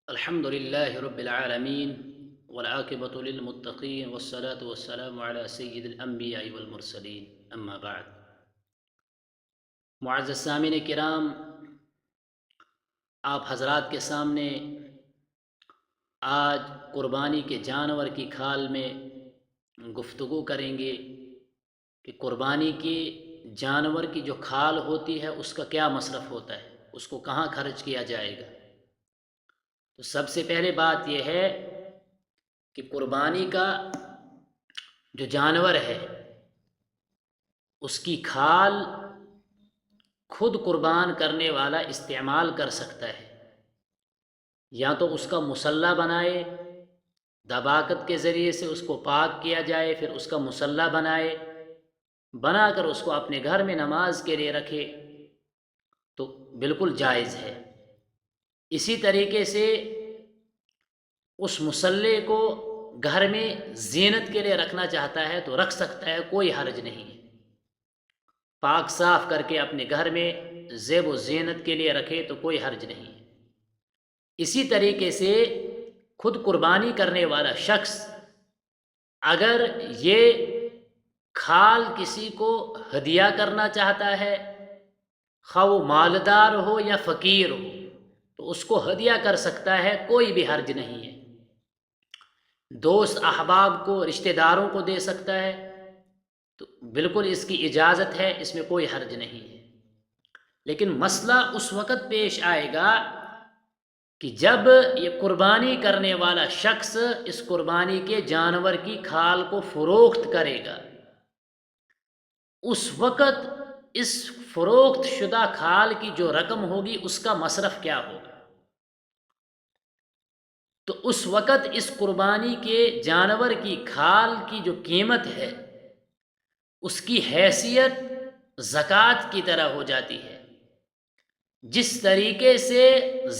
الحمد لله رب العالمين والعاقبة للمتقين والصلاة والسلام على سيد الأنبياء والمرسلين أما بعد. معزز سامعین کرام، آپ حضرات کے سامنے آج قربانی کے جانور کی کھال میں گفتگو کریں گے کہ قربانی کے جانور کی جو کھال ہوتی ہے اس کا کیا مصرف ہوتا ہے، اس کو کہاں خرچ کیا جائے گا. تو سب سے پہلے بات یہ ہے کہ قربانی کا جو جانور ہے اس کی کھال خود قربان کرنے والا استعمال کر سکتا ہے، یا تو اس کا مصلی بنائے، دباغت کے ذریعے سے اس کو پاک کیا جائے، پھر اس کا مصلی بنائے، بنا کر اس کو اپنے گھر میں نماز کے لیے رکھے تو بالکل جائز ہے. اسی طریقے سے اس مصلی کو گھر میں زینت کے لیے رکھنا چاہتا ہے تو رکھ سکتا ہے، کوئی حرج نہیں ہے. پاک صاف کر کے اپنے گھر میں زیب و زینت کے لیے رکھے تو کوئی حرج نہیں ہے. اسی طریقے سے خود قربانی کرنے والا شخص اگر یہ کھال کسی کو ہدیہ کرنا چاہتا ہے، خواہ وہ مالدار ہو یا فقیر ہو، تو اس کو ہدیہ کر سکتا ہے، کوئی بھی حرج نہیں ہے. دوست احباب کو، رشتہ داروں کو دے سکتا ہے تو بالکل اس کی اجازت ہے، اس میں کوئی حرج نہیں ہے. لیکن مسئلہ اس وقت پیش آئے گا کہ جب یہ قربانی کرنے والا شخص اس قربانی کے جانور کی کھال کو فروخت کرے گا، اس وقت اس فروخت شدہ کھال کی جو رقم ہوگی اس کا مصرف کیا ہوگا. تو اس وقت اس قربانی کے جانور کی کھال کی جو قیمت ہے اس کی حیثیت زکوٰۃ کی طرح ہو جاتی ہے. جس طریقے سے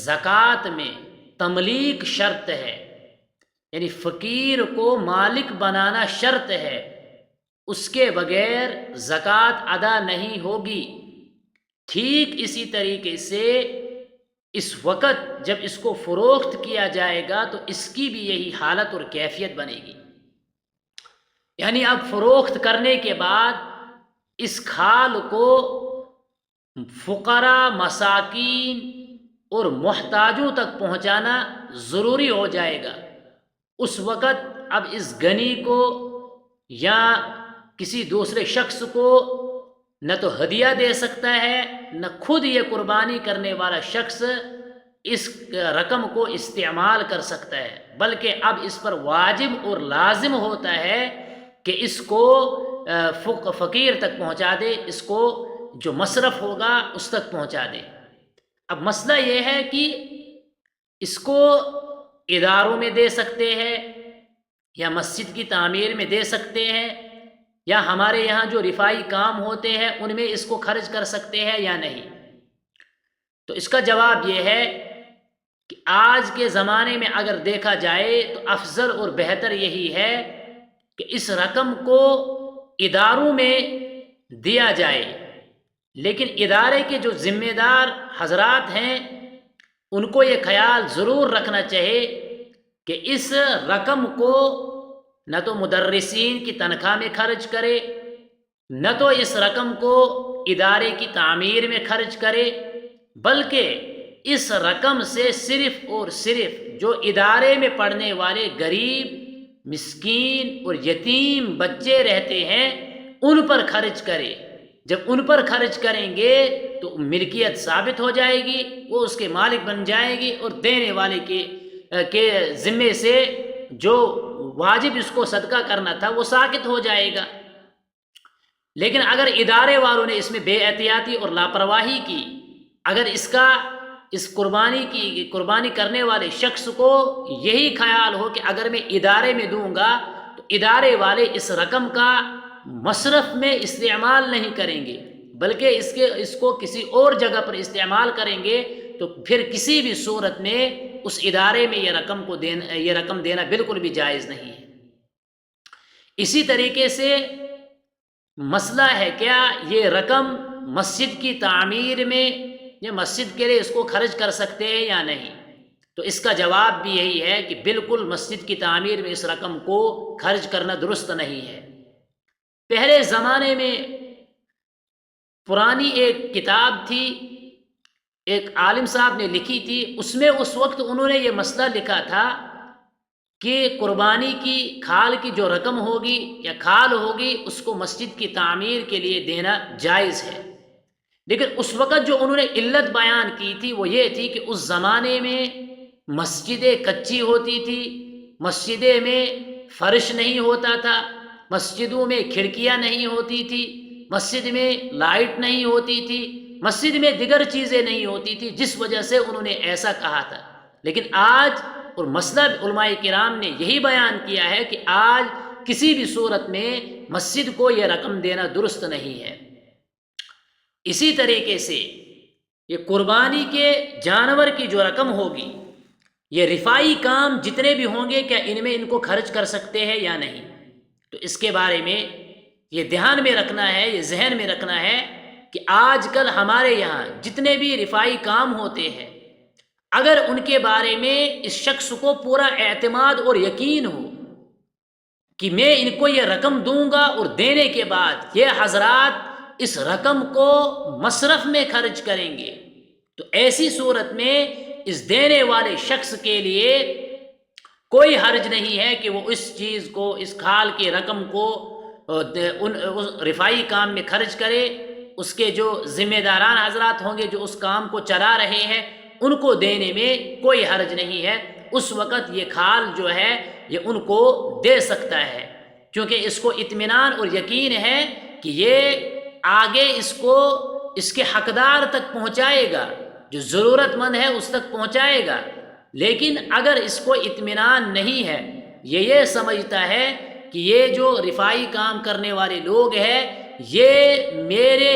زکوٰۃ میں تملیک شرط ہے، یعنی فقیر کو مالک بنانا شرط ہے، اس کے بغیر زکوٰۃ ادا نہیں ہوگی، ٹھیک اسی طریقے سے اس وقت جب اس کو فروخت کیا جائے گا تو اس کی بھی یہی حالت اور کیفیت بنے گی. یعنی اب فروخت کرنے کے بعد اس کھال کو فقراء، مساکین اور محتاجوں تک پہنچانا ضروری ہو جائے گا. اس وقت اب اس غنی کو یا کسی دوسرے شخص کو نہ تو ہدیہ دے سکتا ہے، نہ خود یہ قربانی کرنے والا شخص اس رقم کو استعمال کر سکتا ہے، بلکہ اب اس پر واجب اور لازم ہوتا ہے کہ اس کو فقیر تک پہنچا دے، اس کو جو مصرف ہوگا اس تک پہنچا دے. اب مسئلہ یہ ہے کہ اس کو اداروں میں دے سکتے ہیں یا مسجد کی تعمیر میں دے سکتے ہیں، یا ہمارے یہاں جو رفائی کام ہوتے ہیں ان میں اس کو خرچ کر سکتے ہیں یا نہیں. تو اس کا جواب یہ ہے کہ آج کے زمانے میں اگر دیکھا جائے تو افضل اور بہتر یہی ہے کہ اس رقم کو اداروں میں دیا جائے. لیکن ادارے کے جو ذمہ دار حضرات ہیں ان کو یہ خیال ضرور رکھنا چاہیے کہ اس رقم کو نہ تو مدرسین کی تنخواہ میں خرچ کرے، نہ تو اس رقم کو ادارے کی تعمیر میں خرچ کرے، بلکہ اس رقم سے صرف اور صرف جو ادارے میں پڑھنے والے غریب، مسکین اور یتیم بچے رہتے ہیں ان پر خرچ کرے. جب ان پر خرچ کریں گے تو ملکیت ثابت ہو جائے گی، وہ اس کے مالک بن جائے گی، اور دینے والے کے ذمے سے جو واجب اس کو صدقہ کرنا تھا وہ ساقط ہو جائے گا. لیکن اگر ادارے والوں نے اس میں بے احتیاطی اور لاپرواہی کی، اگر اس قربانی کرنے والے شخص کو یہی خیال ہو کہ اگر میں ادارے میں دوں گا تو ادارے والے اس رقم کا مصرف میں استعمال نہیں کریں گے بلکہ اس کو کسی اور جگہ پر استعمال کریں گے، تو پھر کسی بھی صورت میں اس ادارے میں یہ رقم دینا بالکل بھی جائز نہیں ہے. اسی طریقے سے مسئلہ ہے کیا یہ رقم مسجد کی تعمیر میں یا مسجد کے لیے اس کو خرچ کر سکتے ہیں یا نہیں. تو اس کا جواب بھی یہی ہے کہ بالکل مسجد کی تعمیر میں اس رقم کو خرچ کرنا درست نہیں ہے۔ پہلے زمانے میں پرانی ایک کتاب تھی، ایک عالم صاحب نے لکھی تھی، اس میں اس وقت انہوں نے یہ مسئلہ لکھا تھا کہ قربانی کی کھال کی جو رقم ہوگی یا کھال ہوگی اس کو مسجد کی تعمیر کے لیے دینا جائز ہے۔ لیکن اس وقت جو انہوں نے علت بیان کی تھی وہ یہ تھی کہ اس زمانے میں مسجدیں کچی ہوتی تھی، مسجدیں میں فرش نہیں ہوتا تھا، مسجدوں میں کھڑکیاں نہیں ہوتی تھی، مسجد میں لائٹ نہیں ہوتی تھی، مسجد میں دیگر چیزیں نہیں ہوتی تھی، جس وجہ سے انہوں نے ایسا کہا تھا۔ لیکن آج اور مسئلہ علماء کرام نے یہی بیان کیا ہے کہ آج کسی بھی صورت میں مسجد کو یہ رقم دینا درست نہیں ہے۔ اسی طریقے سے یہ قربانی کے جانور کی جو رقم ہوگی، یہ رفائی کام جتنے بھی ہوں گے، کیا ان کو خرچ کر سکتے ہیں یا نہیں؟ تو اس کے بارے میں یہ دھیان میں رکھنا ہے، یہ ذہن میں رکھنا ہے کہ آج کل ہمارے یہاں جتنے بھی رفائی کام ہوتے ہیں، اگر ان کے بارے میں اس شخص کو پورا اعتماد اور یقین ہو کہ میں ان کو یہ رقم دوں گا اور دینے کے بعد یہ حضرات اس رقم کو مصرف میں خرچ کریں گے، تو ایسی صورت میں اس دینے والے شخص کے لیے کوئی حرج نہیں ہے کہ وہ اس چیز کو، اس کھال کی رقم کو اس رفائی کام میں خرچ کرے۔ اس کے جو ذمہ داران حضرات ہوں گے جو اس کام کو چلا رہے ہیں، ان کو دینے میں کوئی حرج نہیں ہے۔ اس وقت یہ کھال جو ہے یہ ان کو دے سکتا ہے، کیونکہ اس کو اطمینان اور یقین ہے کہ یہ آگے اس کو اس کے حقدار تک پہنچائے گا، جو ضرورت مند ہے اس تک پہنچائے گا۔ لیکن اگر اس کو اطمینان نہیں ہے، یہ سمجھتا ہے کہ یہ جو رفائی کام کرنے والے لوگ ہیں یہ میرے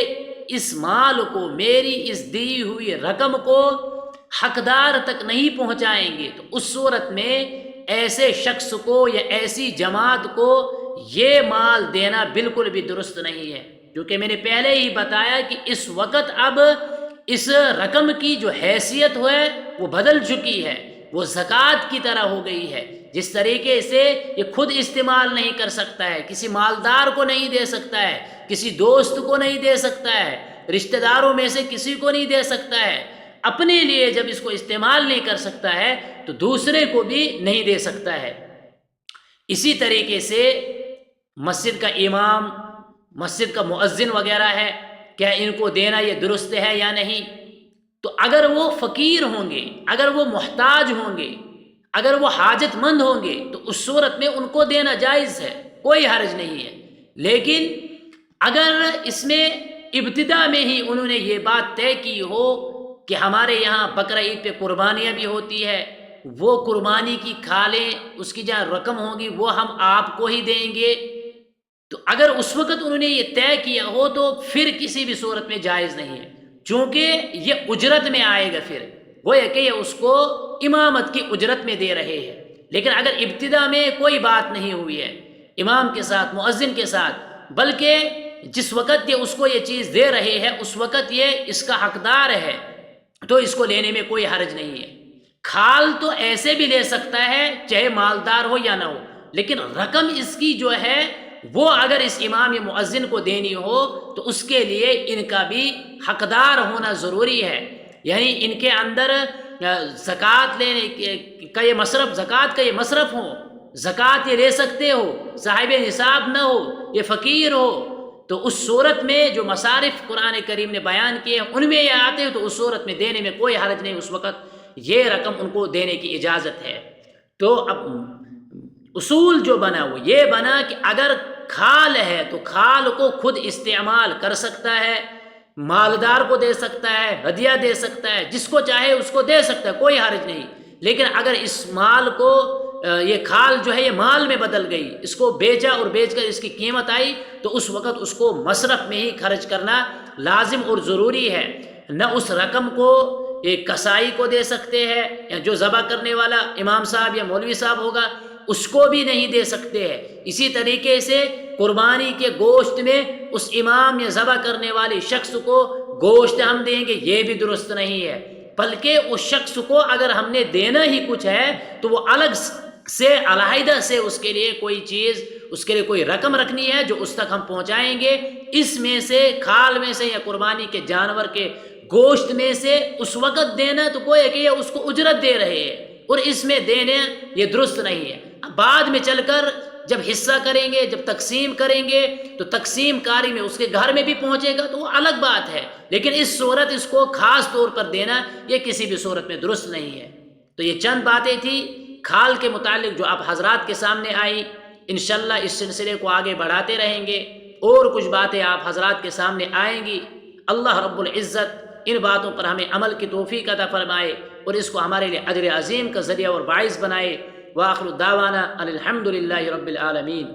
اس مال کو، میری اس دی ہوئی رقم کو حقدار تک نہیں پہنچائیں گے، تو اس صورت میں ایسے شخص کو یا ایسی جماعت کو یہ مال دینا بالکل بھی درست نہیں ہے، کیونکہ میں نے پہلے ہی بتایا کہ اس وقت اب اس رقم کی جو حیثیت ہے وہ بدل چکی ہے، وہ زکوٰۃ کی طرح ہو گئی ہے۔ جس طریقے سے یہ خود استعمال نہیں کر سکتا ہے، کسی مالدار کو نہیں دے سکتا ہے، کسی دوست کو نہیں دے سکتا ہے، رشتہ داروں میں سے کسی کو نہیں دے سکتا ہے، اپنے لیے جب اس کو استعمال نہیں کر سکتا ہے تو دوسرے کو بھی نہیں دے سکتا ہے۔ اسی طریقے سے مسجد کا امام، مسجد کا مؤذن وغیرہ ہے، کیا ان کو دینا یہ درست ہے یا نہیں؟ تو اگر وہ فقیر ہوں گے، اگر وہ محتاج ہوں گے، اگر وہ حاجت مند ہوں گے تو اس صورت میں ان کو دینا جائز ہے، کوئی حرج نہیں ہے۔ لیکن اگر اس میں ابتدا میں ہی انہوں نے یہ بات طے کی ہو کہ ہمارے یہاں بقرہ عید پہ قربانیاں بھی ہوتی ہے، وہ قربانی کی کھالیں، اس کی جہاں رقم ہوگی وہ ہم آپ کو ہی دیں گے، تو اگر اس وقت انہوں نے یہ طے کیا ہو تو پھر کسی بھی صورت میں جائز نہیں ہے، چونکہ یہ اجرت میں آئے گا، پھر وہ ہے کہ یہ اس کو امامت کی اجرت میں دے رہے ہیں۔ لیکن اگر ابتدا میں کوئی بات نہیں ہوئی ہے امام کے ساتھ، مؤذن کے ساتھ، بلکہ جس وقت یہ اس کو یہ چیز دے رہے ہیں اس وقت یہ اس کا حقدار ہے، تو اس کو لینے میں کوئی حرج نہیں ہے۔ کھال تو ایسے بھی لے سکتا ہے چاہے مالدار ہو یا نہ ہو، لیکن رقم اس کی جو ہے وہ اگر اس امام یا مؤذن کو دینی ہو تو اس کے لیے ان کا بھی حقدار ہونا ضروری ہے، یعنی ان کے اندر زکوٰۃ لینے کا یہ مصرف، زکوٰۃ کا یہ مصرف ہو، زکوٰۃ یہ لے سکتے ہو، صاحب نصاب نہ ہو، یہ فقیر ہو، تو اس صورت میں جو مصارف قرآن کریم نے بیان کیے ہیں ان میں یہ آتے ہیں، تو اس صورت میں دینے میں کوئی حرج نہیں، اس وقت یہ رقم ان کو دینے کی اجازت ہے۔ تو اب اصول جو بنا وہ یہ بنا کہ اگر کھال ہے تو کھال کو خود استعمال کر سکتا ہے، مالدار کو دے سکتا ہے، ہدیہ دے سکتا ہے، جس کو چاہے اس کو دے سکتا ہے، کوئی حرج نہیں۔ لیکن اگر اس مال کو یہ کھال جو ہے یہ مال میں بدل گئی، اس کو بیچا اور بیچ کر اس کی قیمت آئی، تو اس وقت اس کو مصرف میں ہی خرچ کرنا لازم اور ضروری ہے۔ نہ اس رقم کو ایک کسائی کو دے سکتے ہیں، یا جو ذبح کرنے والا امام صاحب یا مولوی صاحب ہوگا اس کو بھی نہیں دے سکتے ہیں۔ اسی طریقے سے قربانی کے گوشت میں اس امام یا ذبح کرنے والے شخص کو گوشت ہم دیں گے، یہ بھی درست نہیں ہے۔ بلکہ اس شخص کو اگر ہم نے دینا ہی کچھ ہے تو وہ الگ سے علیحدہ سے اس کے لیے کوئی چیز، اس کے لیے کوئی رقم رکھنی ہے جو اس تک ہم پہنچائیں گے. اس میں سے کھال میں سے یا قربانی کے جانور کے گوشت میں سے اس وقت دینا تو کوئی کہ یہ اس کو اجرت دے رہے ہیں، اور اس میں دینے یہ درست نہیں ہے. بعد میں چل کر جب حصہ کریں گے، جب تقسیم کریں گے تو تقسیم کاری میں اس کے گھر میں بھی پہنچے گا تو وہ الگ بات ہے، لیکن اس صورت اس کو خاص طور پر دینا یہ کسی بھی صورت میں درست نہیں ہے. تو یہ چند باتیں تھیں کھال کے متعلق جو آپ حضرات کے سامنے آئی. انشاءاللہ اس سلسلے کو آگے بڑھاتے رہیں گے، اور کچھ باتیں آپ حضرات کے سامنے آئیں گی. اللہ رب العزت ان باتوں پر ہمیں عمل کی توفیق عطا فرمائے اور اس کو ہمارے لیے اجر عظیم کا ذریعہ اور باعث بنائے. وآخر دعوانا ان الحمد للہ رب العالمین.